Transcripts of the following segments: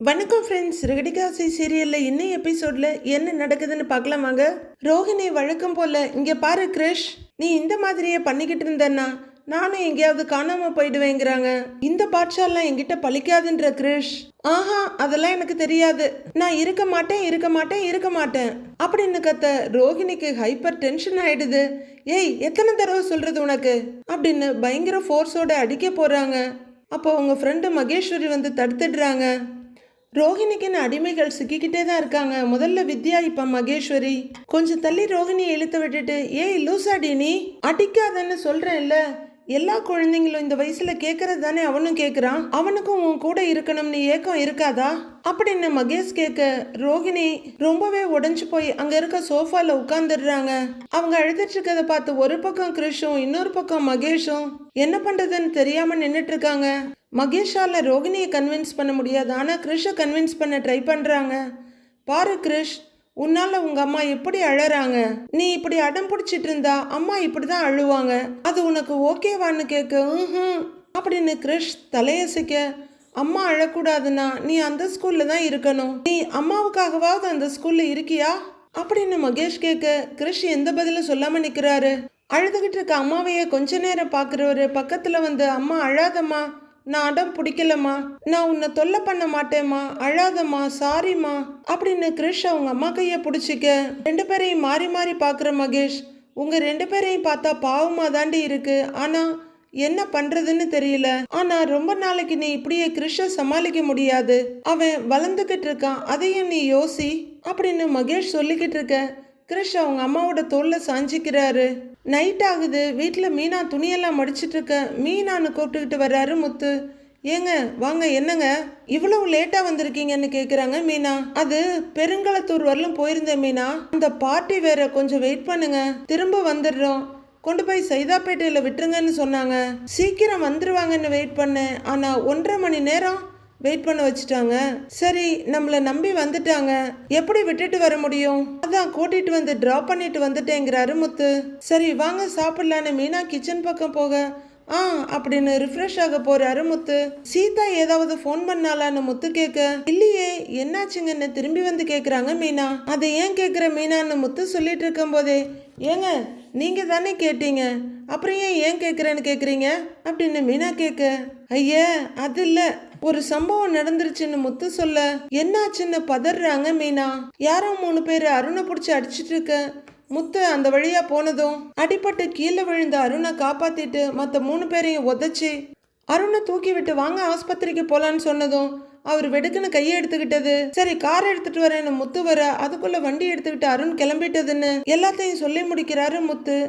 வணக்கம் ஃப்ரெண்ட்ஸ், ரெகடிகாசி சீரியலில் இன்னும் எபிசோடில் என்ன நடக்குதுன்னு பார்க்கலாம் வாங்க. ரோஹிணி வழக்கம் போல் இங்கே பாரு கிரிஷ், நீ இந்த மாதிரியே பண்ணிக்கிட்டு இருந்தேன்னா நானும் எங்கேயாவது காணாமல் போயிடுவேங்கிறாங்க. இந்த பாட்ஷாலாம் என்கிட்ட பழிக்காதுன்ற கிரிஷ். ஆஹா, அதெல்லாம் எனக்கு தெரியாது, நான் இருக்க மாட்டேன் இருக்க மாட்டேன் இருக்க மாட்டேன் அப்படின்னு கத்த ரோஹிணிக்கு ஹைப்பர் டென்ஷன் ஆயிடுது. ஏய், எத்தனை தடவை சொல்றது உனக்கு அப்படின்னு பயங்கர ஃபோர்ஸோட அடிக்க போறாங்க. அப்போ உங்க ஃப்ரெண்டு மகேஸ்வரி வந்து தடுத்துடுறாங்க. ரோஹிணிக்குன்னு அடிமைகள் சிக்கிக்கிட்டே தான் இருக்காங்க. முதல்ல வித்யா, இப்ப மகேஸ்வரி. கொஞ்சம் தள்ளி ரோஹிணியை இழுத்து விட்டுட்டு, ஏய் லூசாடி நீ, அடிக்காதன்னு சொல்றேன்ல. எல்லா குழந்தைங்களும் இந்த வயசுல கேட்கறது தானே அவனும் கேட்குறான். அவனுக்கும் உன் கூட இருக்கணும்னு ஏக்கம் இருக்காதா அப்படின்னு மகேஷ் கேட்க ரோஹிணி ரொம்பவே உடைஞ்சு போய் அங்க இருக்க சோஃபால உட்கார்ந்துடுறாங்க. அவங்க அழுதுட்டு இருக்கதை பார்த்து ஒரு பக்கம் கிரிஷும் இன்னொரு பக்கம் மகேஷும் என்ன பண்றதுன்னு தெரியாம நின்றுட்டு இருக்காங்க. மகேஷால ரோஹிணியை கன்வின்ஸ் பண்ண முடியாது, ஆனா கிரிஷை கன்வின்ஸ் பண்ண ட்ரை பண்றாங்க. பாரு கிரிஷ், உன்னால உங்க அம்மா எப்படி அழறாங்க, நீ இப்படி அடம் பிடிச்சிட்டு இருந்தா அம்மா இப்படிதான் அழுவாங்க, அது உனக்கு ஓகேவான்னு கேட்க அப்படின்னு கிரிஷ் தலையசைக்க, அம்மா அழக்கூடாதுன்னா நீ அந்த ஸ்கூல்ல தான் இருக்கணும், நீ அம்மாவுக்காகவாவது அந்த ஸ்கூல்ல இருக்கியா அப்படின்னு மகேஷ் கேட்க கிரிஷ் எந்த பதிலும் சொல்லாம நிக்கிறாரு. அழுதுகிட்டு இருக்க அம்மாவையே கொஞ்ச நேரம் பாக்குறவரு பக்கத்துல வந்து, அம்மா அழாதம்மா, நான் அடம் பிடிக்கலம்மா, நான் உன்னை தொல்லை பண்ண மாட்டேம்மா, அழாதம்மா, சாரிம்மா அப்படின்னு கிரிஷ் அவங்க அம்மா கையை பிடிச்சிக்க ரெண்டு பேரையும் மாறி மாறி பார்க்குற மகேஷ், உங்க ரெண்டு பேரையும் பார்த்தா பாவமா தாண்டி இருக்கு, ஆனா என்ன பண்றதுன்னு தெரியல, ஆனா ரொம்ப நாளைக்கு நீ இப்படியே கிரிஷை சமாளிக்க முடியாது, அவன் வளர்ந்துகிட்டு இருக்கான், அதையும் நீ யோசி அப்படின்னு மகேஷ் சொல்லிக்கிட்டு இருக்க கிரிஷ் அவங்க அம்மாவோட தோல்ல சாஞ்சிக்கிறாரு. நைட் ஆகுது, வீட்டில் மீனா துணியெல்லாம் மடிச்சிட்டு இருக்க மீனான்னு கூப்பிட்டுக்கிட்டு வர்றாரு முத்து. ஏங்க வாங்க, என்னங்க இவ்வளவு லேட்டா வந்திருக்கீங்கன்னு கேக்குறாங்க மீனா. அது பெருங்களத்தூர் வரலும் போயிருந்தேன் மீனா, அந்த பார்ட்டி வேற, கொஞ்சம் வெயிட் பண்ணுங்க, திரும்ப வந்துடுறோம், கொண்டு போய் சைதாப்பேட்டையில விட்டுருங்கன்னு சொன்னாங்க, சீக்கிரம் வந்துருவாங்கன்னு வெயிட் பண்ணேன், ஆனா 1.5 மணி நேரம் வெயிட் பண்ண வச்சுட்டாங்க, சரி நம்மளை நம்பி வந்துட்டாங்க, எப்படி விட்டுட்டு வர முடியும், அதான் கூட்டிட்டு வந்து டிராப் பண்ணிட்டு வந்துட்டேங்கிறாரு முத்து. சரி வாங்க சாப்பிடலான்னு மீனா கிச்சன் பக்கம் போக அப்படின்னு ரிஃப்ரெஷ் ஆக போறாரு முத்து. சீதா ஏதாவது ஃபோன் பண்ணாலான்னு முத்து கேட்க, இல்லையே என்னாச்சுங்கன்னு திரும்பி வந்து கேக்குறாங்க மீனா. அதை ஏன் கேக்குற மீனான்னு முத்து சொல்லிட்டு இருக்கும் போதே, ஏங்க நீங்க தானே கேட்டீங்க, அப்புறம் ஏன் கேக்குறேன்னு கேக்குறீங்க அப்படின்னு மீனா கேட்க, ஐயா அது இல்ல, ஒரு சம்பவம் நடந்துருச்சுன்னு முத்து சொல்ல, என்னாச்சுன்னு பதறாங்க மீனா. யாரோ 3 பேர் அருணை பிடிச்சி அடிச்சிட்டு இருக்க முத்து அந்த வழியா போனதும் அடிபட்டு கீழே விழுந்த அருணை காப்பாத்திட்டு மற்ற 3 பேரையும் உதச்சி அருணை தூக்கி விட்டு வாங்க ஆஸ்பத்திரிக்கு போலான்னு சொன்னதும் அவர் வெடுக்குன்னு கையை எடுத்துக்கிட்டது. சரி கார் எடுத்துட்டு வரேன்னு முத்து வர, அதுக்குள்ள வண்டி எடுத்துக்கிட்டு அருண் கிளம்பிட்டதுன்னு எல்லாத்தையும் சொல்லி முடிக்கிறாரு முத்து.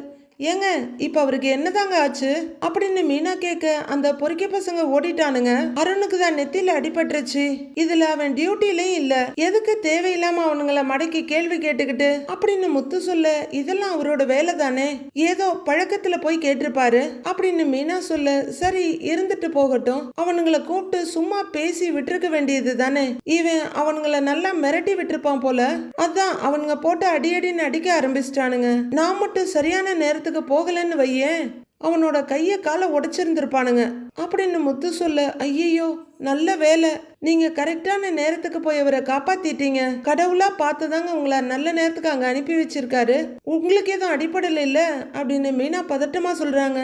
ஏங்க இப்ப அவருக்கு என்னதாங்க ஆச்சு அப்படின்னு மீனா கேட்க, அந்த பொறுக்கி பசங்க ஓடிட்டானுங்க, அருணுக்கு தான் நெத்தியில அடிபட்டுருச்சு, இதுல அவன் டியூட்டிலையும் இல்ல, எதுக்கு தேவையில்லாம அவனுங்களை மடக்கி கேள்வி கேட்டுக்கிட்டு அப்படின்னு முத்து சொல்ல, இதெல்லாம் அவரோட வேலை தானே, ஏதோ பழக்கத்துல போய் கேட்டிருப்பாரு அப்படின்னு மீனா சொல்ல, சரி இருந்துட்டு போகட்டும், அவனுங்களை கூப்பிட்டு சும்மா பேசி விட்டுருக்க வேண்டியது தானே, இவன் அவனுங்களை நல்லா மிரட்டி விட்டுருப்பான் போல, அதான் அவனுங்க போட்டு அடியடின்னு அடிக்க ஆரம்பிச்சிட்டானுங்க, நான் மட்டும் சரியான நேரத்துக்கு போகலன்னு வையேன் அவனோட கைய காலை உடைச்சிருந்திருப்பானுங்க அப்படின்னு முத்து சொல்ல, ஐயோ நல்ல வேலை, நீங்க கரெக்டான நேரத்துக்கு போய் அவரை காப்பாத்திட்டீங்க, கடவுளா பார்த்துதாங்க உங்களை நல்ல நேரத்துக்கு அங்க அனுப்பி வச்சிருக்காரு, உங்களுக்கு எதுவும் அடிப்படல இல்ல அப்படின்னு மீனா பதட்டமா சொல்றாங்க.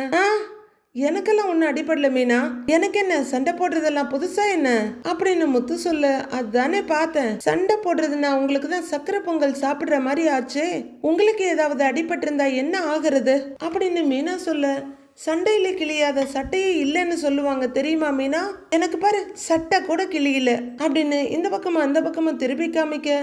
எனக்கெல்லாம் ஒன்றும் அடிப்படல மீனா, எனக்கு என்ன சண்டை போடுறதெல்லாம் புதுசா என்ன அப்படின்னு முத்து சொல்ல, அதுதானே பார்த்தேன், சண்டை போடுறதுன்னா உங்களுக்கு தான் சக்கரை பொங்கல் சாப்பிடுற மாதிரி ஆச்சு, உங்களுக்கு ஏதாவது அடிபட்டிருந்தா என்ன ஆகுறது அப்படின்னு மீனா சொல்ல, சண்டையில கிளியாத சட்டையே இல்லைன்னு சொல்லுவாங்க தெரியுமா மீனா, எனக்கு பாரு சட்டை கூட கிளியில அப்படின்னு இந்த பக்கமா அந்த பக்கமா திருப்பி காமிக்க,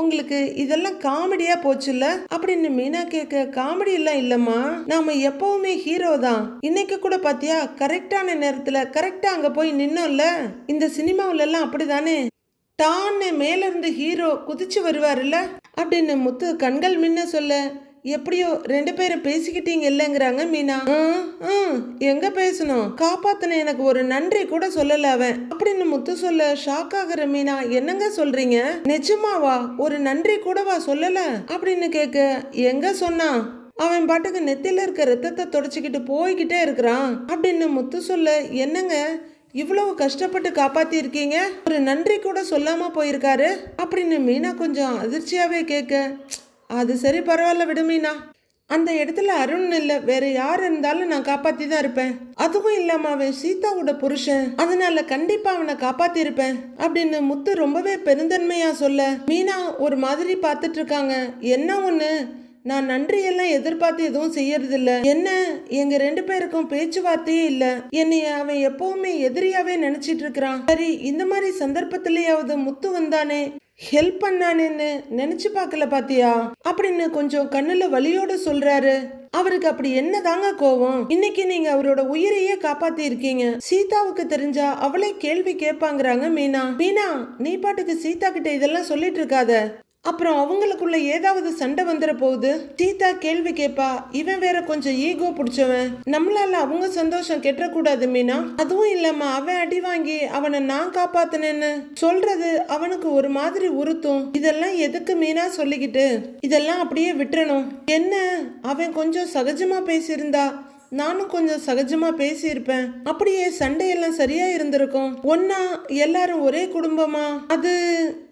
உங்களுக்கு இதெல்லாம் காமெடியா போச்சுல்ல அப்படின்னு மீனா கேட்க, காமெடி எல்லாம் இல்லம்மா, நாம எப்பவுமே ஹீரோ தான், இன்னைக்கு கூட பாத்தியா கரெக்டான நேரத்துல கரெக்டா அங்க போய் நின்னோம்ல, இந்த சினிமாவில எல்லாம் அப்படிதானே, டான்னு மேல இருந்து ஹீரோ குதிச்சு வருவாருல்ல அப்படின்னு முத்து கண்கள் மின்ன சொல்ல, எப்படியோ 2 பேரும் பேசிக்கிட்டீங்க இல்லைங்கிறாங்க மீனா. எங்க பேசணும், காப்பாத்தின எனக்கு ஒரு நன்றி கூட சொல்லல அவன் அப்படின்னு முத்து சொல்ல, ஷாக் ஆகுற மீனா, என்னங்க சொல்றீங்க, நிஜமாவா, ஒரு நன்றி கூடவா சொல்லல அப்படின்னு கேட்க, எங்க சொன்னா, அவன் பாட்டுக்கு நெத்தில இருக்க ரத்தத்தை தொடச்சிக்கிட்டு போய்கிட்டே இருக்கிறான் அப்படின்னு முத்து சொல்ல, என்னங்க இவ்வளவு கஷ்டப்பட்டு காப்பாத்தி இருக்கீங்க, ஒரு நன்றி கூட சொல்லாம போயிருக்காரு அப்படின்னு மீனா கொஞ்சம் அதிர்ச்சியாவே கேட்க, அது சரி பரவாயில்ல விடு மீனா, அந்த இடத்துல அருண் இல்ல வேற யார் இருந்தாலும் நான் காப்பாத்தி தான் இருப்பேன். அதுவும் இல்லாம அவன் சீதாவோட புருஷன், அதனால கண்டிப்பா அவனை காப்பாத்தி இருப்பேன் அப்படின்னு முத்து ரொம்பவே பெருந்தன்மையா சொல்ல மீனா ஒரு மாதிரி பார்த்துட்டு இருக்காங்க. என்ன ஒண்ணு, நான் நன்றியெல்லாம் எதிர்பார்த்து எதுவும் செய்யறது இல்ல. என்ன, எங்க 2 பேருக்கும் பேச்சுவார்த்தையே இல்ல. என்னைய அவன் எப்பவுமே எதிரியாவே நினைச்சிட்டு இருக்கிறான். சரி, இந்த மாதிரி சந்தர்ப்பத்திலேயாவது முத்து வந்தானே, ஹெல்ப் பண்ணானேன்னு நினைச்சு பார்க்கல பாத்தியா அப்படின்னு கொஞ்சம் கண்ணுல வலியோட சொல்றாரு. அவருக்கு அப்படி என்னதாங்க கோவம்? இன்னைக்கு நீங்க அவரோட உயிரையே காப்பாத்தி இருக்கீங்க. சீதாவுக்கு தெரிஞ்சா அவளே கேள்வி கேட்பாங்கிறாங்க மீனா. மீனா, நீ பாட்டுக்கு சீதா கிட்ட இதெல்லாம் சொல்லிட்டு இருக்காத, அப்புறம் அவங்களுக்குள்ள ஏதாவது சண்டை வந்துட போகுது. சீதா கேள்வி கேட்பா, இவன் வேற கொஞ்சம் ஈகோ பிடிச்சவன், நம்மளால அவங்க சந்தோஷம் கெட்டக்கூடாது மீனா. அதுவும் இல்லாம அவன் அடி வாங்கி அவனை நான் காப்பாத்தினேன்னு சொல்றது அவனுக்கு ஒரு மாதிரி உறுத்தும். இதெல்லாம் எதுக்கு மீனா சொல்லிக்கிட்டு, இதெல்லாம் அப்படியே விட்டுறணும். என்ன, அவன் கொஞ்சம் சகஜமா பேசியிருந்தா நானும் கொஞ்சம் சகஜமா பேசியிருப்பேன், அப்படியே சண்டையெல்லாம் சரியா இருந்திருக்கும். ஒன்னா எல்லாரும் ஒரே குடும்பமா அது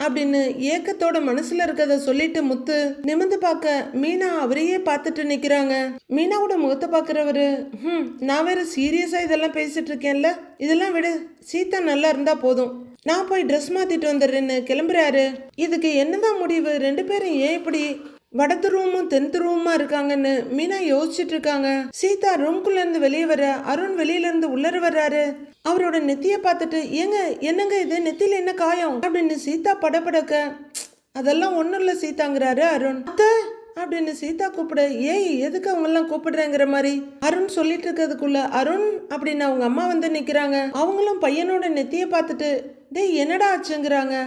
அப்படின்னு ஏக்கத்தோட மனசுல இருக்கத சொல்லிட்டு முத்து நிமிந்து பார்க்க மீனா அவரையே பார்த்துட்டு நிக்கிறாங்க. மீனாவோட முகத்தை பாக்குறவரு, நான் வேற சீரியஸா இதெல்லாம் பேசிட்டு இருக்கேன்ல, இதெல்லாம் விடு, சீதா நல்லா இருந்தா போதும், நான் போய் ட்ரெஸ் மாத்திட்டு வந்துடுறேன்னு கிளம்புறாரு. இதுக்கு என்னதான் முடிவு? 2 பேரும் ஏன் இப்படி வடத்து ரூமும் தென்து ரூமா இருக்காங்கன்னு மீனா யோசிச்சுட்டு இருக்காங்க. சீதா ரூம்குள்ள இருந்து வெளியே வர, அருண் வெளியில இருந்து உள்ளர வர்றாரு. அவரோட நெத்திய பார்த்துட்டு, ஏங்க என்னங்க இது, நெத்தியில என்ன காயம் அப்படின்னு சீதா படபடக்க, அதெல்லாம் ஒண்ணும் இல்ல சீதாங்கிறாரு அருண். அத்தை அப்படின்னு சீதா கூப்பிட, ஏய் எதுக்கு அவங்க எல்லாம் கூப்பிடுறேங்கிற மாதிரி அருண் சொல்லிட்டு இருக்கிறதுக்குள்ள அருண் அப்படின்னு அவங்க அம்மா வந்து நிக்கிறாங்க. அவங்களும் பையனோட நெத்திய பார்த்துட்டு, டேய் என்னடா ஆச்சுங்கிறாங்க.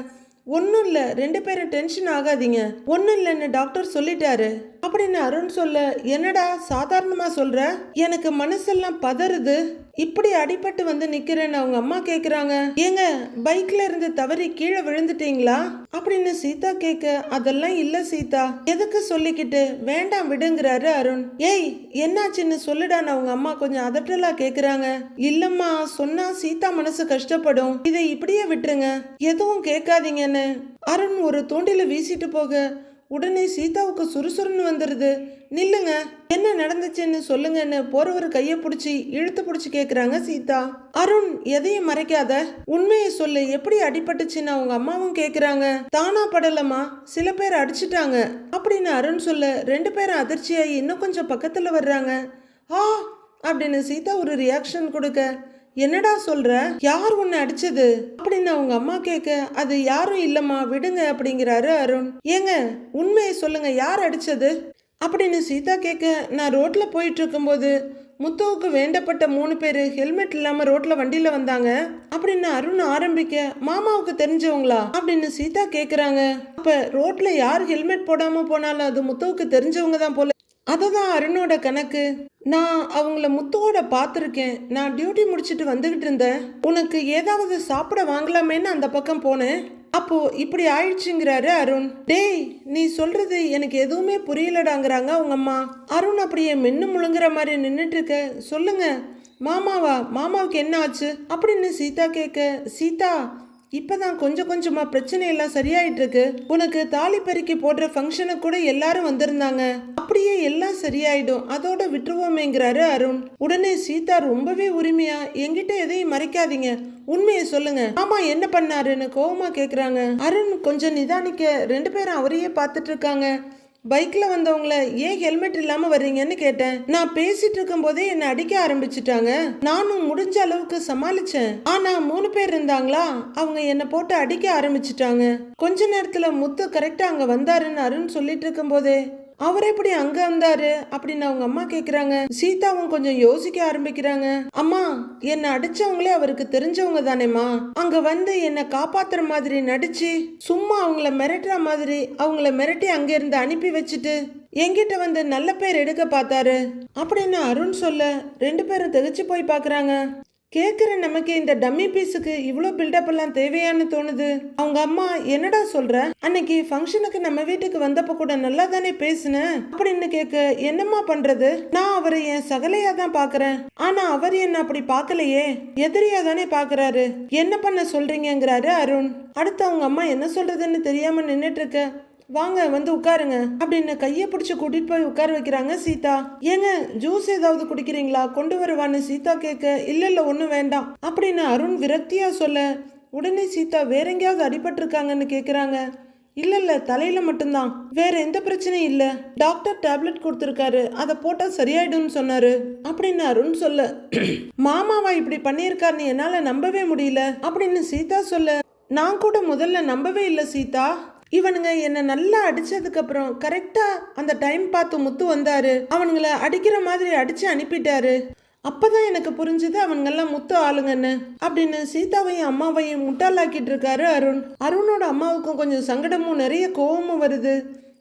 ஒன்றும் இல்லை, 2 பேரும் டென்ஷன் ஆகாதீங்க, ஒன்றும் இல்லைன்னு டாக்டர் சொல்லிட்டாரு அப்படின்னு அருண் சொல்ல, என்னடா சாதாரணமாக சொல்ற, எனக்கு மனசெல்லாம் பதறுது, இப்படி அடிபட்டு வந்து நிக்கிறேன்னு அவங்க அம்மா கேக்குறாங்க. ஏங்க பைக்ல இருந்து தவறி கீழே விழுந்துட்டீங்களா அப்படின்னு சீதா கேட்க, அதெல்லாம் இல்ல சீதா, எதுக்கு சொல்லிக்கிட்டு, வேண்டாம் விடுங்கிறாரு அருண். ஏய் என்னாச்சுன்னு சொல்லுடான்னு அவங்க அம்மா கொஞ்சம் அதட்டலா கேக்குறாங்க. இல்லம்மா, சொன்னா சீதா மனசு கஷ்டப்படும், இதை இப்படியே விட்டுருங்க, எதுவும் கேட்காதீங்கன்னு அருண் ஒரு தூண்டில வீசிட்டு போக உடனே சீதாவுக்கு சுறுசுறுன்னு வந்துருது. நில்லுங்க, என்ன நடந்துச்சுன்னு சொல்லுங்கன்னு போறவர் கைய பிடிச்சி இழுத்து பிடிச்சி கேக்குறாங்க சீதா. அருண், எதையும் மறைக்காத, உண்மையை சொல்லு, எப்படி அடிபட்டுச்சுன்னு அவங்க அம்மாவும் கேக்குறாங்க. தானா படலமா, சில பேர் அடிச்சுட்டாங்க அப்படின்னு அருண் சொல்ல 2 பேரும் அதிர்ச்சியாகி இன்னும் கொஞ்சம் பக்கத்துல வர்றாங்க. ஆ அப்படின்னு சீதா ஒரு ரியாக்ஷன் கொடுக்க, என்னடா சொல்ற, யார் உன்னை அடிச்சது அப்படின்னு அவங்க அம்மா கேட்க, அது யாரும் இல்லம்மா விடுங்க அப்படிங்கிறாரு அருண். ஏங்க உண்மையை சொல்லுங்க, யார் அடிச்சது அப்படின்னு சீதா கேட்க, நான் ரோட்ல போயிட்டு இருக்கும்போது முத்துவுக்கு வேண்டப்பட்ட 3 பேரு ஹெல்மெட் இல்லாம ரோட்ல வண்டியில வந்தாங்க அப்படின்னு அருண் ஆரம்பிக்க, மாமாவுக்கு தெரிஞ்சவங்களா அப்படின்னு சீதா கேக்குறாங்க. அப்ப ரோட்ல யார் ஹெல்மெட் போடாம போனாலும் அது முத்துவுக்கு தெரிஞ்சவங்க தான் போல. அதுதான் அருணோட கணக்கு. நான் அவங்கள முத்துவோட பார்த்துருக்கேன். நான் டியூட்டி முடிச்சுட்டு வந்துகிட்டு இருந்தேன், உனக்கு ஏதாவது சாப்பிட வாங்கலாமேன்னு அந்த பக்கம் போனேன், அப்போ இப்படி ஆயிடுச்சுங்கிறாரு அருண். டேய் நீ சொல்றது எனக்கு எதுவுமே புரியலடாங்கிறாங்க அவங்க அம்மா. அருண் அப்படியே மென்னு முழுங்குற மாதிரி நின்றுட்டு இருக்க, சொல்லுங்க மாமாவா, மாமாவுக்கு என்ன ஆச்சு அப்படின்னு சீதா கேட்க, சீதா இப்பதான் கொஞ்சம் கொஞ்சமா பிரச்சனை எல்லாம் சரியாயிட்டு இருக்கு, உனக்கு தாலி பறிக்கி போடுற ஃபங்க்ஷனுக்கு கூட எல்லாரும் வந்திருந்தாங்க, அப்படியே எல்லாம் சரியாயிடும், அதோட விட்டுருவோமேங்கிறாரு அருண். உடனே சீதா ரொம்பவே உரிமையா, என்கிட்ட எதையும் மறைக்காதீங்க, உண்மையை சொல்லுங்க, மாமா என்ன பண்ணாருன்னு கோவமா கேக்குறாங்க. அருண் கொஞ்சம் நிதானிக்க 2 பேரும் அவரையே பார்த்துட்டு இருக்காங்க. பைக்ல வந்தவங்கள ஏன் ஹெல்மெட் இல்லாம வர்றீங்கன்னு கேட்டேன், நான் பேசிட்டு இருக்கும் போதே என்ன அடிக்க ஆரம்பிச்சுட்டாங்க, நானும் முடிஞ்ச அளவுக்கு சமாளிச்சேன், ஆனா 3 பேர் இருந்தாங்களா, அவங்க என்ன போட்டு அடிக்க ஆரம்பிச்சுட்டாங்க, கொஞ்ச நேரத்துல முத்து கரெக்டா அங்க வந்தாருன்னு அருண் சொல்லிட்டு இருக்கும் போதே, அவர் எப்படி அங்க வந்தாரு அப்படின்னு அவங்க அம்மா கேக்குறாங்க. சீதாவும் கொஞ்சம் யோசிக்க ஆரம்பிக்கிறாங்க. அம்மா, என்ன அடிச்சவங்களே அவருக்கு தெரிஞ்சவங்க தானேம்மா, அங்க வந்து என்ன காப்பாத்துற மாதிரி நடிச்சு சும்மா அவங்கள மிரட்டுற மாதிரி அவங்கள மிரட்டி அங்க இருந்து அனுப்பி வச்சுட்டு என்கிட்ட வந்து நல்ல பேர் எடுக்க பார்த்தாரு அப்படின்னு அருண் சொல்ல 2 பேரும் திகச்சு போய் பாக்குறாங்க. கேட்குற நமக்கு இந்த டம்மி பீஸுக்கு இவ்வளோ பில்டப் எல்லாம் தேவையான்னு தோணுது. அவங்க அம்மா என்னடா சொல்ற, அன்னைக்கு ஃபங்க்ஷனுக்கு நம்ம வீட்டுக்கு வந்தப்ப கூட நல்லா தானே பேசுனேன் அப்படின்னு கேட்க, என்னம்மா பண்றது, நான் அவரை என் சகலையா தான் பாக்குறேன், ஆனா அவர் என்ன அப்படி பார்க்கலையே, எதிரியா தானே பாக்குறாரு, என்ன பண்ண சொல்றீங்கிறாரு அருண். அடுத்து அவங்க அம்மா என்ன சொல்றதுன்னு தெரியாம நின்னுட்டு இருக்க, வாங்க வந்து உட்காருங்க அப்படின்னு கையை பிடிச்சி கூட்டிட்டு போய் உட்கார வைக்கிறாங்க சீதா. ஏங்க ஜூஸ் ஏதாவது குடிக்கிறீங்களா, கொண்டு வருவான்னு சீதா கேட்க, இல்ல ஒன்றும் வேண்டாம் அப்படின்னு அருண் விரக்தியா சொல்ல, உடனே சீதா வேற எங்கேயாவது அடிபட்டிருக்காங்கன்னு கேட்குறாங்க. இல்ல தலையில மட்டும்தான், வேற எந்த பிரச்சனையும் இல்ல, டாக்டர் டேப்லெட் கொடுத்துருக்காரு, அதை போட்டா சரியாயிடும்னு சொன்னாரு அப்படின்னு அருண் சொல்ல, மாமாவா இப்படி பண்ணியிருக்காருன்னு என்னால நம்பவே முடியல அப்படின்னு சீதா சொல்ல, நான் கூட முதல்ல நம்பவே இல்லை சீதா, இவனுங்க என்ன நல்லா அடிச்சதுக்கு அப்புறம் கரெக்டா அந்த டைம் பார்த்து முத்து வந்தாரு, அவனுங்களை அடிக்கிற மாதிரி அடிச்சு அனுப்பிட்டாரு, அப்பதான் எனக்கு புரிஞ்சுது அவனுங்கெல்லாம் முத்து ஆளுங்கன்னு அப்படின்னு சீதாவையும் அம்மாவையும் முட்டாளாக்கிட்டு இருக்காரு அருண். அருணோட அம்மாவுக்கும் கொஞ்சம் சங்கடமும் நிறைய கோவமும் வருது.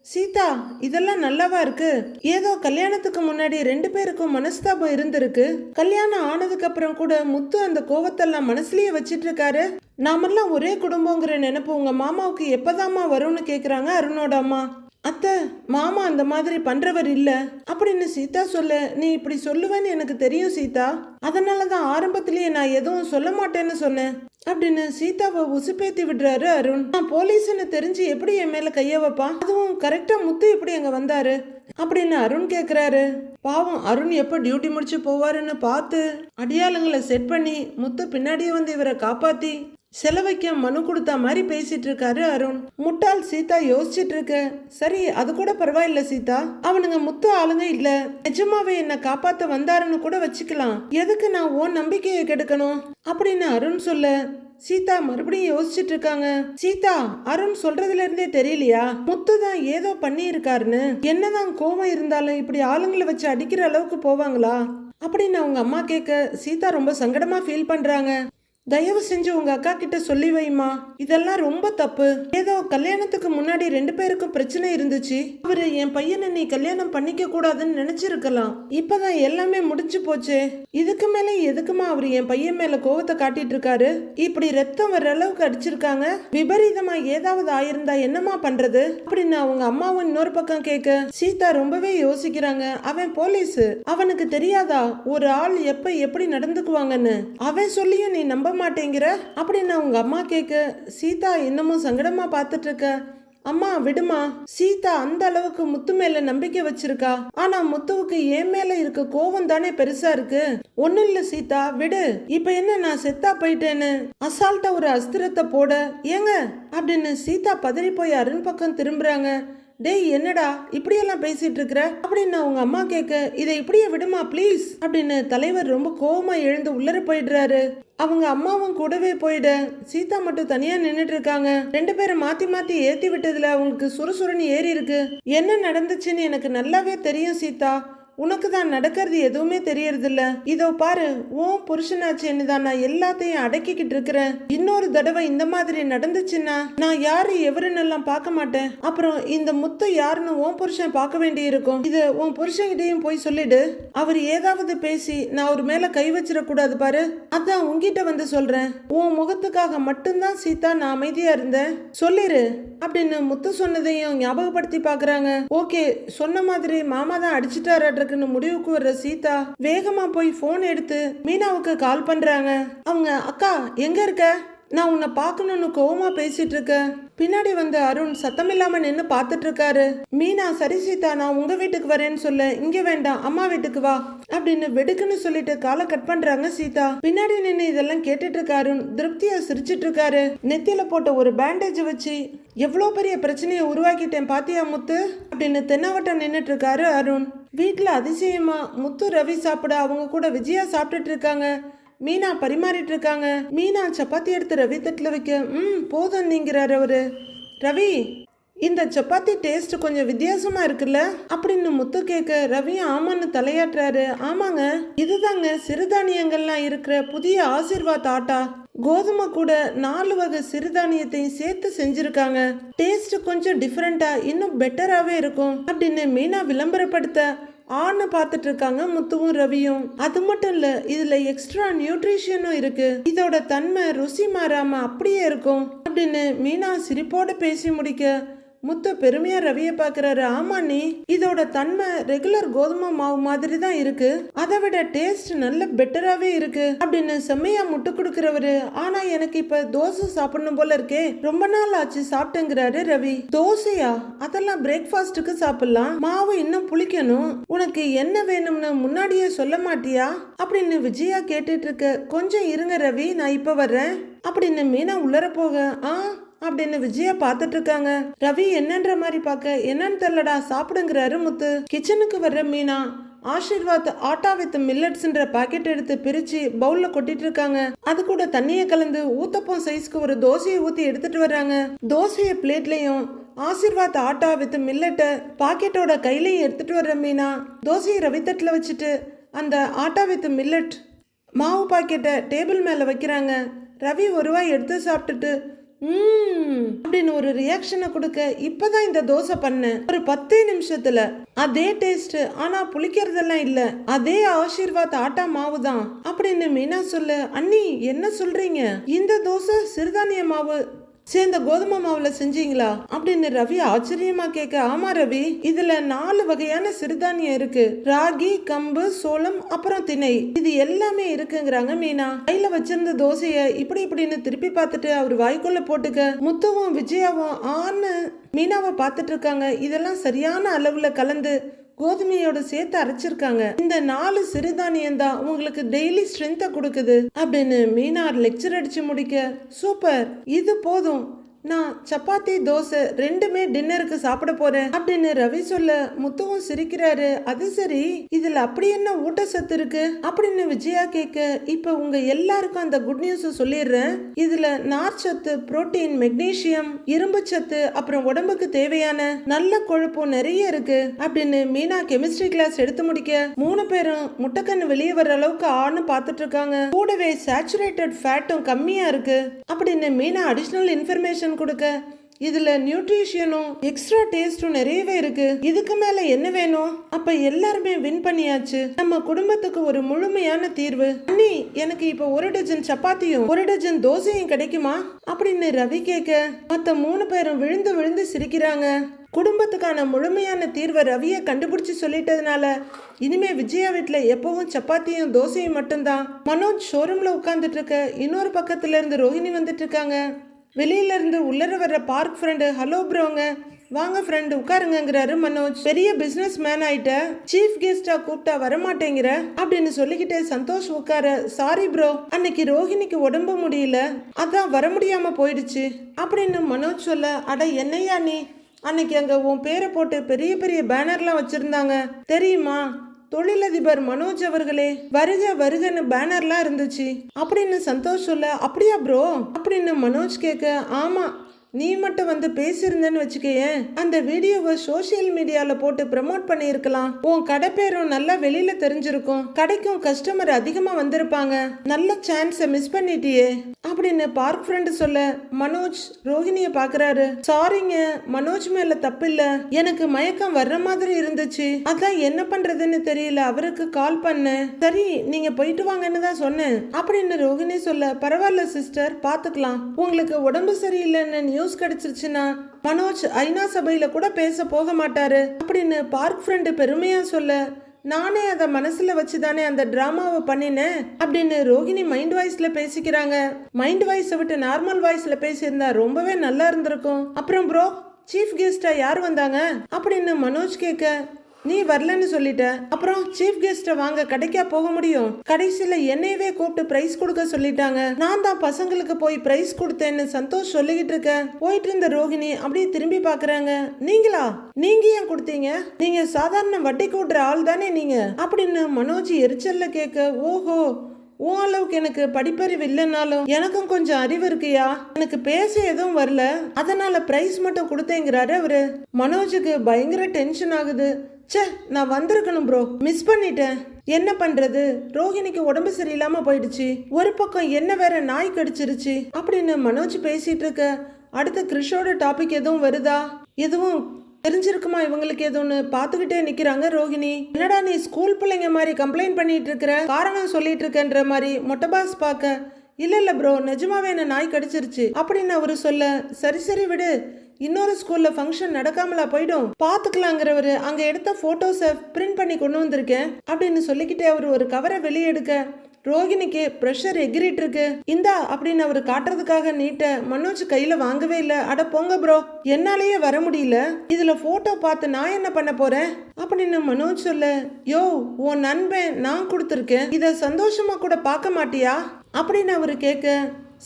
சீதா இதெல்லாம் நல்லாவா இருக்கு, ஏதோ கல்யாணத்துக்கு முன்னாடி 2 பேருக்கும் மனஸ்தாபம் இருந்திருக்கு, கல்யாணம் ஆனதுக்கு அப்புறம் கூட முத்து அந்த கோவத்தெல்லாம் மனசுலயே வச்சிட்டு இருக்காரு, நாமெல்லாம் ஒரே குடும்பங்கிற நினைப்பு உங்க மாமாவுக்கு எப்பதாம்மா வரும்னு கேக்குறாங்க அருணோட அம்மா. அத்தை மாமா அந்த மாதிரி பண்றவர் இல்ல அப்படின்னு சீதா சொல்ல, நீ இப்படி சொல்லுவேன்னு எனக்கு தெரியும் சீதா, அதனாலதான் ஆரம்பத்திலேயே நான் எதுவும் சொல்ல மாட்டேன்னு சொன்னேன் அப்படின்னு சீதாவை உசுப்பேத்தி விடுறாரு அருண். நான் போலீஸ்ன்னு தெரிஞ்சு எப்படி என் மேல கைய வைப்பான், அதுவும் கரெக்டா முத்து எப்படி அங்க வந்தாரு அப்படின்னு அருண் கேக்குறாரு. பாவம் அருண் எப்ப டியூட்டி முடிச்சு போவாருன்னு பார்த்து அடியாளுங்களை செட் பண்ணி முத்து பின்னாடியே வந்து இவரை காப்பாத்தி செலவைக்க மனு கொடுத்தா மாதிரி பேசிட்டு இருக்காரு அருண். முட்டாள் சீதா யோசிச்சுட்டு இருக்க, சரி அது கூட பரவாயில்ல சீதா, அவனுங்க முத்து ஆளுங்க இல்ல, நிஜமாவே என்ன காப்பாத்த வந்தாருன்னு கூட வச்சுக்கலாம், எதுக்கு நான் உன் நம்பிக்கையை கெடுக்கணும் அப்படின்னு அருண் சொல்ல, சீதா மறுபடியும் யோசிச்சுட்டு இருக்காங்க. சீதா அருண் சொல்றதுல இருந்தே தெரியலையா முத்து தான் ஏதோ பண்ணி இருக்காருன்னு, என்னதான் கோவம் இருந்தாலும் இப்படி ஆளுங்களை வச்சு அடிக்கிற அளவுக்கு போவாங்களா அப்படின்னு அவங்க அம்மா கேட்க, சீதா ரொம்ப சங்கடமா ஃபீல் பண்றாங்க. தயவு செஞ்சு உங்க அக்கா கிட்ட சொல்லி வைமா, இதெல்லாம் ரொம்ப தப்பு, ஏதோ கல்யாணத்துக்கு முன்னாடி 2 பேருக்கும் பிரச்சனை இருந்துச்சு, அவரு என் பையனை நீ கல்யாணம் பண்ணிக்க கூடாதுன்னு நினைச்சிருக்கலாம், இப்பதான் எல்லாமே முடிஞ்சு போச்சு, இதுக்கு மேல எதுக்குமா அவரு என் பையன் மேல கோவத்தை காட்டிட்டு இருக்காரு, இப்படி ரத்தம் வர்ற அளவுக்கு அடிச்சிருக்காங்க, விபரீதமா ஏதாவது ஆயிருந்தா என்னமா பண்றது அப்படின்னு அவங்க அம்மாவும் இன்னொரு பக்கம் கேட்க, சீதா ரொம்பவே யோசிக்கிறாங்க. அவன் போலீஸ், அவனுக்கு தெரியாதா ஒரு ஆள் எப்ப எப்படி நடந்துக்குவாங்கன்னு, அவன் சொல்லியும் நீ நம்ப மாட்டேங்கிற அப்படின்னு அவங்க அம்மா கேட்க, சீதா இன்னமும் சங்கடமா பார்த்துட்டு இருக்க. அம்மா விடுமா, சீதா அந்த அளவுக்கு முத்து மேல நம்பிக்கை வச்சிருக்கா, ஆனா முத்துவுக்கு என் மேல இருக்க கோவம் தானே பெருசா இருக்கு, ஒண்ணும் இல்ல சீதா விடு, இப்ப என்ன நான் செத்தா போயிட்டேன்னு அசால்ட்டா ஒரு அஸ்திரத்தை போட, ஏங்க அப்படின்னு சீதா பதறி போய் அருண் பக்கம் திரும்புறாங்க. டேய் என்னடா இப்படியெல்லாம் பேசிட்டு இருக்கிற அப்படின்னு அவங்க அம்மா கேட்க, இதை இப்படியே விடுமா ப்ளீஸ் அப்படின்னு தலைவர் ரொம்ப கோவமா எழுந்து உள்ளர போயிடுறாரு. அவங்க அம்மாவும் கூடவே போயிட சீதா மட்டும் தனியா நின்னுட்டு இருக்காங்க. 2 பேரும் மாத்தி மாத்தி ஏத்தி விட்டதுல அவங்களுக்கு சுறுசுறுன்னு ஏறி இருக்கு. என்ன நடந்துச்சுன்னு எனக்கு நல்லாவே தெரியும் சீதா, உனக்கு தான் நடக்கிறது எதுவுமே தெரியறது இல்ல, இதோ பாரு உன் புருஷனாச்சேன்னு தான் நான் எல்லாத்தையும் அடக்கிக்கிட்டு இருக்கிறேன், இன்னொரு தடவை இந்த மாதிரி நடந்துச்சுன்னா நான் யாரு எவருன்னு எல்லாம் பார்க்க மாட்டேன், அப்புறம் இந்த முத்து யாருன்னு உன் புருஷன் பார்க்க வேண்டி இருக்கும், இது உன் புருஷன்கிட்டையும் போய் சொல்லிடு, அவர் ஏதாவது பேசி நான் அவர் மேல கை வச்சிடக்கூடாது பாரு, அதான் உங்ககிட்ட வந்து சொல்றேன், உன் முகத்துக்காக மட்டும்தான் சீதா நான் அமைதியா இருந்தேன், சொல்லிரு அப்படின்னு முத்து சொன்னதையும் ஞாபகப்படுத்தி பாக்குறாங்க. ஓகே சொன்ன மாதிரி மாமா தான் அடிச்சுட்டாரு முடிவுக்கு வர்ற சீதா வேகமா போய் போன் எடுத்து மீனாவுக்கு கால் பண்றாங்க. அவங்க அக்கா எங்க இருக்க, நான் உன்னை பார்க்கணும்னு கோவமா பேசிட்டு இருக்க. பின்னாடி வந்து அருண் சத்தமில்லாம நின்னு பாத்துட்டு இருக்காரு. மீனா சரி சீதா நான் உங்க வீட்டுக்கு வரேன்னு சொல்ல, இங்க வேண்டாம் அம்மா வீட்டுக்கு வா அப்படின்னு வெடுக்குன்னு சொல்லிட்டு காலை கட் பண்றாங்க சீதா. பின்னாடி நின்று இதெல்லாம் கேட்டுட்டு இருக்க அருண் திருப்தியா சிரிச்சிட்டு இருக்காரு. நெத்தியில போட்ட ஒரு பேண்டேஜ் வச்சு எவ்வளோ பெரிய பிரச்சனையை உருவாக்கிட்டேன் பாத்தியா முத்து அப்படின்னு தென்னாவட்டம் நின்னுட்டு இருக்காரு அருண். வீட்டுல அதிசயமா முத்து ரவி சாப்பிட அவங்க கூட விஜயா சாப்பிட்டுட்டு இருக்காங்க. மீனா பரிமாறிட்டு இருக்காங்க. மீனா சப்பாத்தி எடுத்து ரவி தட்டில் வைக்க போதும் நீங்கிறாரு அவரு. ரவி இந்த சப்பாத்தி டேஸ்ட் கொஞ்சம் வித்தியாசமா இருக்குல்ல அப்படின்னு முத்து கேட்க, ரவி ஆமான்னு தலையாட்டுறாரு. ஆமாங்க இதுதாங்க சிறுதானியங்கள்லாம் இருக்கிற புதிய ஆசீர்வாத் ஆட்டா, கோதுமை கூட 4 வகை சிறுதானியத்தையும் சேர்த்து செஞ்சிருக்காங்க, டேஸ்ட் கொஞ்சம் டிஃப்ரெண்டா இன்னும் பெட்டராகவே இருக்கும் அப்படின்னு மீனா விளம்பரப்படுத்த ஆன்னு பார்த்துட்டு இருக்காங்க முத்துவும் ரவியும். அது மட்டும் இல்ல, இதுல எக்ஸ்ட்ரா நியூட்ரிஷனும் இருக்கு. இதோட தன்மை ருசி மாறாம அப்படியே இருக்கும் அப்படின்னு மீனா சிரிப்போட பேசி முடிக்க முத்து பெருமையா ரவிய பாக்குறாரு. ஆமா நீ, இதோட தன்மை ரெகுலர் கோதுமை மாவு மாதிரி தான் இருக்கு, அதை விட டேஸ்ட் நல்ல பெட்டராவே இருக்கு அப்படின்னு செம்மையா முட்டு கொடுக்கறவரு. ஆனா எனக்கு இப்ப தோசை சாப்பிடணும் போல இருக்கே, ரொம்ப நாள் ஆச்சு சாப்பிட்டுங்கிறாரு ரவி. தோசையா? அதெல்லாம் பிரேக்ஃபாஸ்டுக்கு சாப்பிடலாம், மாவு இன்னும் புளிக்கணும். உனக்கு என்ன வேணும்னு முன்னாடியே சொல்ல மாட்டியா அப்படின்னு விஜயா கேட்டுட்டு இருக்க. கொஞ்சம் இருங்க ரவி, நான் இப்ப வர்றேன் அப்படின்னு மீனா உள்ளர போக அப்படின்னு விஜயா பாத்துட்டு இருக்காங்க. ரவி என்னன்ற மாதிரி பாக்க, என்னன்னு தெரியலடா சாப்பிடுங்கிறாரு முத்து. கிச்சனுக்கு வர்ற மீனா ஆசீர்வாத் ஆட்டா வித் மில்லட்ஸ்ன்ற பாக்கெட் எடுத்து பிரிச்சு பவுல்ல கொட்டிட்டு இருக்காங்க. அது கூட தண்ணியை கலந்து ஊத்தப்பம் சைஸ்க்கு ஒரு தோசையை ஊத்தி எடுத்துட்டு வர்றாங்க. தோசைய பிளேட்லயும் ஆசீர்வாத் ஆட்டா வித் மில்லட்ட பாக்கெட்டோட கையிலையும் எடுத்துட்டு வர்ற மீனா தோசையை ரவித்தட்டுல வச்சுட்டு அந்த ஆட்டா வித் மில்லட் மாவு பாக்கெட்டை டேபிள் மேல வைக்கிறாங்க. ரவி ஒரு வாய் எடுத்து சாப்பிட்டுட்டு அப்படின்னு ஒரு ரியாக்ஷனை கொடுக்க, இப்பதான் இந்த தோசை பண்ணேன், ஒரு 10 நிமிஷத்துல அதே டேஸ்ட், ஆனா புளிக்கிறதெல்லாம் இல்ல, அதே ஆசீர்வாத் ஆட்டா மாவு தான் அப்படின்னு மீனா சொல்ல. அண்ணி என்ன சொல்றீங்க, இந்த தோசை சிறுதானிய மாவு சேர்ந்த கோதுமை மாவுல செஞ்சீங்களா அப்படின்னு ரவி ஆச்சரியமா கேட்க. ஆமா ரவி, இதுல 4 வகையான சிறுதானியம் இருக்கு, ராகி, கம்பு, சோளம், அப்புறம் திணை, இது எல்லாமே இருக்குங்கிறாங்க மீனா. கையில வச்சிருந்த தோசைய இப்படி இப்படின்னு திருப்பி பார்த்துட்டு அவர் வாய்க்குள்ள போட்டுக்க. முத்துவும் விஜயாவும் ஆன்னு மீனாவை பார்த்துட்டு இருக்காங்க. இதெல்லாம் சரியான அளவுல கலந்து கோதுமையோட சேர்த்து அரைச்சிருக்காங்க. இந்த 4 சிறுதானியம் தான் உங்களுக்கு டெய்லி ஸ்ட்ரென்த்தை கொடுக்குது அப்படின்னு மீனா லெக்சர் அடிச்சு முடிக்க. சூப்பர், இது போதும், நான் சப்பாத்தி தோசை ரெண்டுமே டின்னருக்கு சாப்பிட போறேன் அப்படின்னு ரவி சொல்ல முத்துவும் சிரிக்கிறாரு. அது சரி, இதுல அப்படி என்ன ஊட்டச்சத்து இருக்கு அப்படின்னு விஜயா கேட்க. இப்ப உங்க எல்லாருக்கும் அந்த குட் நியூஸ் சொல்லிடுறேன். இதுல நார்ச்சத்து, புரோட்டீன், மெக்னீசியம், இரும்பு சத்து, அப்புறம் உடம்புக்கு தேவையான நல்ல கொழுப்பும் நிறைய இருக்கு அப்படின்னு மீனா கெமிஸ்ட்ரி கிளாஸ் எடுத்து முடிக்க 3 பேரும் முட்டைக்கண்ணு வெளியே வர்ற அளவுக்கு ஆன்னு பார்த்துட்டு இருக்காங்க. கூடவே சேச்சுரேட்டட் ஃபேட்டும் கம்மியா இருக்கு அப்படின்னு மீனா அடிஷனல் இன்ஃபர்மேஷன் கொடுக்க. இதுல நியூட்ரிஷனும் எக்ஸ்ட்ரா டேஸ்டும் நிறையவே இருக்கு, இதுக்கு மேல என்ன வேணும்? அப்ப எல்லாருமே வின் பண்ணியாச்சு, நம்ம குடும்பத்துக்கு ஒரு முழுமையான தீர்வு. அண்ணி, எனக்கு இப்ப 1 டஜன் சப்பாத்தியும் 1 டஜன் தோசையும் கிடைக்குமா அப்படின்னு ரவி கேட்க. மத்த 3 பேரும் விழுந்து விழுந்து சிரிக்கிறாங்க. குடும்பத்துக்கான முழுமையான தீர்வை ரவியை கண்டுபிடிச்சு சொல்லிட்டதுனால இனிமே விஜயா வீட்டுல எப்பவும் சப்பாத்தியும் தோசையும் மட்டும்தான். மனோஜ் ஷோரூம்ல உட்கார்ந்துட்டு இருக்க. இன்னொரு பக்கத்துல இருந்து ரோஹிணி வந்துட்டு இருக்காங்க. வெளியில இருந்து உள்ளர வர்ற பார்க் ஃப்ரெண்டு, ஹலோ ப்ரோங்க, வாங்க ஃப்ரெண்டு உட்காருங்கிறாரு மனோஜ். பெரிய பிசினஸ் மேன் ஆயிட்ட, சீஃப் கெஸ்டா கூப்பிட்டா வரமாட்டேங்கிற அப்படின்னு சொல்லிக்கிட்டே சந்தோஷ் உட்கார. சாரி ப்ரோ, அன்னைக்கு ரோஹிணிக்கு உடம்பு முடியல, அதான் வர முடியாம போயிடுச்சு அப்படின்னு மனோஜ் சொல்ல. அட என்னையா நீ, அன்னைக்கு அங்க உன் பேரை போட்டு பெரிய பெரிய பேனர்லாம் வச்சிருந்தாங்க தெரியுமா, தொழிலதிபர் மனோஜ் அவர்களே வருக வருகன்னு பேனர்லாம் இருந்துச்சு அப்படின்னு சந்தோஷ் சொல்ல. அப்படியா ப்ரோ அப்படின்னு மனோஜ் கேட்க. ஆமா, நீ மட்டும் வந்து பேசியிருந்தேன்னு வச்சுக்கேன், அந்த வீடியோவை சோசியல் மீடியால போட்டு ப்ரமோட் பண்ணியிருக்கலாம், உன் கடை பேரும் நல்லா வெளியில தெரிஞ்சிருக்கும், கடைக்கும் கஸ்டமர் அதிகமா வந்திருப்பாங்க, நல்ல சான்ஸை மிஸ் பண்ணிட்டியே அப்படின்னு பார்க் ஃப்ரெண்டு சொல்ல. மனோஜ் ரோஹிணிய பாக்குறாரு. சாரிங்க, மனோஜ் மேல தப்பு இல்ல, எனக்கு மயக்கம் வர்ற மாதிரி இருந்துச்சு, அதான் என்ன பண்றதுன்னு தெரியல, அவருக்கு கால் பண்ணேன், சரி நீங்க போயிட்டு வாங்கன்னு தான் சொன்னேன் அப்படின்னு ரோஹிணி சொல்ல. பரவாயில்ல சிஸ்டர், பாத்துக்கலாம், உங்களுக்கு உடம்பு சரியில்லைன்னு நியூஸ் கிடைச்சிருச்சுன்னா மனோஜ் ஐநா சபையில கூட பேச போக மாட்டாரு அப்படின்னு பார்க் ஃப்ரெண்டு பெருமையா சொல்ல. நானே அதை மனசுல வச்சுதானே அந்த டிராமாவை பண்ணினேன் அப்படின்னு ரோஹிணி மைண்ட் வாய்ஸ்ல பேசிக்கிறாங்க. மைண்ட் வாய்ஸை விட்டு நார்மல் வாய்ஸ்ல பேசியிருந்தா ரொம்பவே நல்லா இருந்திருக்கும். அப்புறம் ப்ரோ, சீஃப் கெஸ்டா யார் வந்தாங்க அப்படின்னு மனோஜ் கேட்க. நீ வரலன்னு சொல்லிட்ட, அப்புறம் சீஃப் கெஸ்ட வாங்க கடைக்கா போக முடியும், கடைசியில என்னையவே கூப்பிட்டு பிரைஸ் கொடுக்க சொல்லிட்டாங்க, நான் தான் பசங்களுக்கு போய் பிரைஸ் கொடுத்தேன்னு சந்தோஷ் சொல்லிக்கிட்டு இருக்க. போயிட்டு இருந்த ரோஹிணி அப்படியே திரும்பி பாக்குறாங்க. நீங்களா, நீங்க ஏன் கொடுத்தீங்க, நீங்க சாதாரண வட்டி கூட்டுற ஆள் தானே நீங்க அப்படின்னு மனோஜ் எரிச்சல்ல கேட்க. ஓஹோ, உன் அளவுக்கு எனக்கு படிப்பறிவு இல்லைன்னாலும் எனக்கும் கொஞ்சம் அறிவு இருக்குயா, எனக்கு பேச எதுவும் வரல, அதனால பிரைஸ் மட்டும் கொடுத்தேங்கிறாரு அவரு. மனோஜுக்கு பயங்கர டென்ஷன் ஆகுது. சே, நான் வந்திருக்கணும் ப்ரோ, மிஸ் பண்ணிட்டேன், என்ன பண்றது, ரோஹிணிக்கு உடம்பு சரியில்லாம போயிடுச்சு, ஒரு பக்கம் என்ன வேற நாய் கடிச்சிருச்சு அப்படின்னு மனோஜ் பேசிட்டு இருக்க. அடுத்து கிறிஷோட டாபிக் எதுவும் வருதா, எதுவும் தெரிஞ்சிருக்குமா இவங்களுக்கு ஏதோன்னு பாத்துக்கிட்டே நிக்கிறாங்க ரோஹிணி. என்னடா நீ ஸ்கூல் பிள்ளைங்க மாதிரி கம்ப்ளைண்ட் பண்ணிட்டு இருக்கிற, காரணம் சொல்லிட்டு இருக்கன்ற மாதிரி மொட்டை பாஸ் பார்க்க, இல்ல ப்ரோ நிஜமாவே என்ன நாய் கடிச்சிருச்சு அப்படின்னு அவரு சொல்ல, சரி சரி விடு, இன்னொரு ஸ்கூல்ல ஃபங்க்ஷன் நடக்காமலா போயிடும், பாத்துக்கலாங்கிறவரு அங்க எடுத்த போட்டோஸை பிரிண்ட் பண்ணி கொண்டு வந்திருக்கேன் அப்படின்னு சொல்லிக்கிட்டே அவர் ஒரு கவரை வெளியே எடுக்க ரோகிணிக்கு ப்ரெஷர் எகிரிட்டு இருக்கு. இந்தா அப்படின்னு அவரு காட்டுறதுக்காக நீட்ட மனோஜ் கையில வாங்கவே இல்ல. அட போங்க ப்ரோ, என்னாலேயே வர முடியல, இதுல போட்டோ பார்த்து நான் என்ன பண்ண போறேன் அப்படின்னு மனோஜ் சொல்ல, யோ உன் நண்பன் நான் கொடுத்துருக்கேன், இத சந்தோஷமா கூட பார்க்க மாட்டியா அப்படின்னு அவரு கேட்க,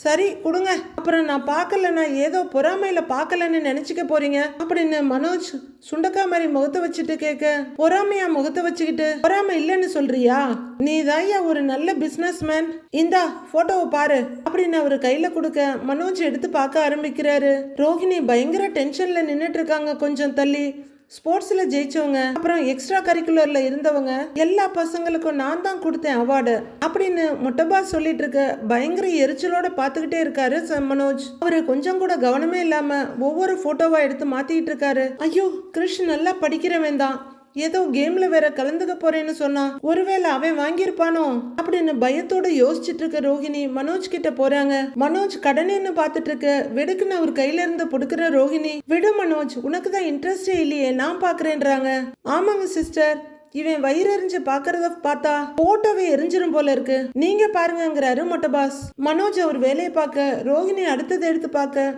சரி கொடுங்க, அப்புறம் நான் பார்க்கலன்னா ஏதோ பொறாமையில பார்க்கலன்னு நினைச்சுக்க போறீங்க அப்படின்னு மனோஜ் சுண்டக்கா மாதிரி முகத்தை வச்சுட்டு கேட்க, பொறாமையா முகத்தை வச்சுக்கிட்டு பொறாமை இல்லைன்னு சொல்றியா, நீ தாயா ஒரு நல்ல பிசினஸ் மேன், இந்தா போட்டோவை பாரு அப்படின்னு அவரு கையில கொடுக்க மனோஜ் எடுத்து பார்க்க ஆரம்பிக்கிறாரு. ரோஹிணி பயங்கர டென்ஷன்ல நின்னுட்டு இருக்காங்க. கொஞ்சம் தள்ளி ஸ்போர்ட்ஸ்ல ஜெயிச்சவங்க, அப்புறம் எக்ஸ்ட்ரா கரிக்குலர்ல இருந்தவங்க எல்லா பசங்களுக்கும் நான் தான் கொடுத்தேன் அவார்டு அப்படின்னு மொட்டபா சொல்லிட்டு இருக்க பயங்கர எரிச்சலோட பாத்துக்கிட்டே இருக்காரு மனோஜ். அவரு கொஞ்சம் கூட கவனமே இல்லாம ஒவ்வொரு போட்டோவா எடுத்து மாத்திட்டு இருக்காரு. ஐயோ கிருஷ் நல்லா படிக்கிறவன் தான், ஏதோ கேம்ல வேற கலந்துக்க போறேன்னு சொன்னா, ஒருவேளை அவன் வாங்கியிருப்பானோ அப்படின்னு பயத்தோட யோசிச்சுட்டு இருக்க ரோஹிணி மனோஜ் கிட்ட போறாங்க. மனோஜ் கடனேன்னு பாத்துட்டு இருக்க வெடுக்குன்னு அவர் கையில இருந்து பொடுக்கிற ரோஹிணி, விடு மனோஜ், உனக்கு தான் இன்ட்ரெஸ்டே இல்லையே, நான் பாக்குறேன்றாங்க. ஆமாங்க சிஸ்டர், இவன் வயிறு எரிஞ்சு பாக்குறத பார்த்தா போட்டோவே எரிஞ்சிரும் போல இருக்கு, நீங்க பாருங்கிறாரு மொட்டை பாஸ். மனோஜ் அவர் வேலையை பார்க்க ரோஹிணி அடுத்தது எடுத்து பார்க்க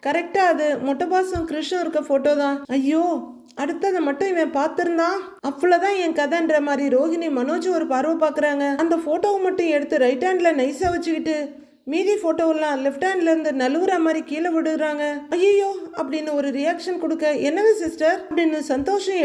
கரெக்டா அது மொட்டை பாஸும் கிருஷ்ணம் இருக்க போட்டோ தான். ஐயோ அடுத்ததை மட்டும் இவன் பார்த்திருந்தான் அவ்வளவுதான் என் கதைன்ற மாதிரி ரோஹிணி மனோஜ் ஒரு பார்வை பாக்குறாங்க. அந்த போட்டோவை மட்டும் எடுத்து ரைட் ஹேண்ட்ல நைஸா வச்சுக்கிட்டு மீதி போட்டோவெல்லாம் லெஃப்ட் ஹேண்ட்ல இருந்து நழுவுற மாதிரி கீழே விடுறாங்க. ஐயோ அப்படின்னு ஒரு ரியாக்ஷன் கொடுக்க, என்னங்க சிஸ்டர் அப்படின்னு சந்தோஷம்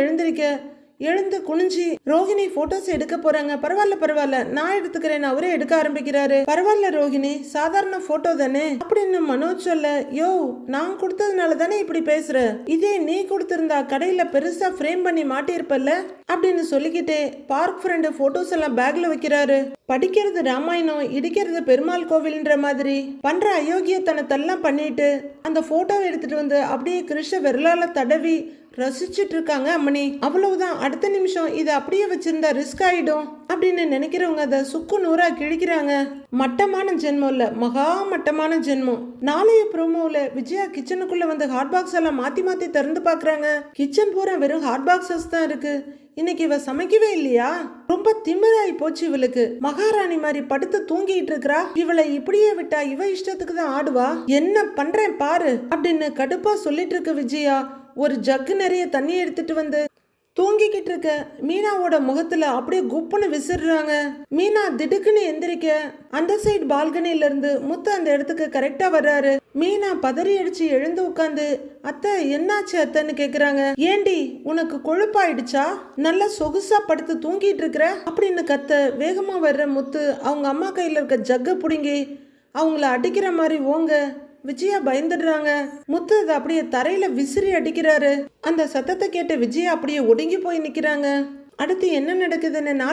எழுந்து குனிஞ்சி ரோஹிணி போட்டோஸ் எடுக்க போறாங்க. பரவாயில்ல பரவாயில்ல நான் எடுத்துக்கிறேன், அவரே எடுக்க ஆரம்பிக்கிறாரு. பரவாயில்ல ரோஹிணி, சாதாரண போட்டோ தானே அப்படின்னு மனோஜ் சொல்ல, யோ நான் கொடுத்ததுனால தானே இப்படி பேசுற, இதே நீ கொடுத்திருந்தா கடையில பெருசா ஃப்ரேம் பண்ணி மாட்டியிருப்பல்ல அப்படின்னு சொல்லிக்கிட்டே பார்க் ஃப்ரெண்டு போட்டோஸ் எல்லாம் பேக்ல வைக்கிறாரு. படிக்கிறது ராமாயணம், இடிக்கிறது பெருமாள் கோவில்ன்ற மாதிரி பண்ற அயோக்கியத்தனத்தெல்லாம் பண்ணிட்டு அந்த போட்டோவை எடுத்துட்டு வந்து அப்படியே கிருஷ்ண விரலால தடவி ரசிச்சுட்டு இருக்காங்க அம்மணி. அவ்வளவுதான், அடுத்த நிமிஷம் இதை அப்படியே வச்சிருந்தா ரிஸ்க் ஆயிடும் அப்படின்னு நினைக்கிறவங்க அதை சுக்கு நூறா கிழிக்கிறாங்க. மட்டமான ஜென்மம் இல்ல, மகா மட்டமான ஜென்மம். நாளைய ப்ரோமோல விஜயா கிச்சனுக்குள்ள வந்து ஹாட் பாக்ஸ் எல்லாம் மாத்தி மாத்தி திறந்து பாக்குறாங்க. கிச்சன் பூரா வெறும் ஹாட் பாக்ஸஸ் தான் இருக்கு. இன்னைக்கு இவ சமைக்கவே இல்லையா, ரொம்ப திமிராய் போச்சு இவளுக்கு, மகாராணி மாதிரி படுத்து தூங்கிட்டு இருக்கா, இவளை இப்படியே விட்டா இவ இஷ்டத்துக்கு தான் ஆடுவா, என்ன பண்றேன் பாரு அப்படின்னு கடுப்பா சொல்லிட்டு இருக்கு விஜயா. ஒரு ஜக்கு நிறைய தண்ணி எடுத்துட்டு வந்து தூங்கிக்கிட்டு இருக்க மீனாவோட முகத்துல அப்படியே குப்புன்னு விசிறாங்க. மீனா திடுக்குன்னு எந்திரிக்க அந்த சைடு பால்கனில இருந்து முத்து அந்த இடத்துக்கு கரெக்டா வர்றாரு. மீனா பதறி அடிச்சு எழுந்து உட்காந்து, அத்தை என்னாச்சு அத்தைன்னு கேக்குறாங்க. ஏண்டி உனக்கு கொழுப்பாயிடுச்சா, நல்லா சொகுசா படுத்து தூங்கிட்டு இருக்கிற அப்படின்னு கத்த வேகமா வர்ற முத்து அவங்க அம்மா கையில இருக்க ஜக்க புடுங்கி அவங்கள அடிக்கிற மாதிரி ஓங்க. விஜயா பயந்துடுறாங்க. முத்து அதை அப்படியே தரையில விசிறி அடிக்கிறாரு. அந்த சத்தத்தை கேட்ட விஜயா அப்படியே ஒடுங்கி போய் நிக்கிறாங்க. அடுத்து என்ன நடக்குதுன்னு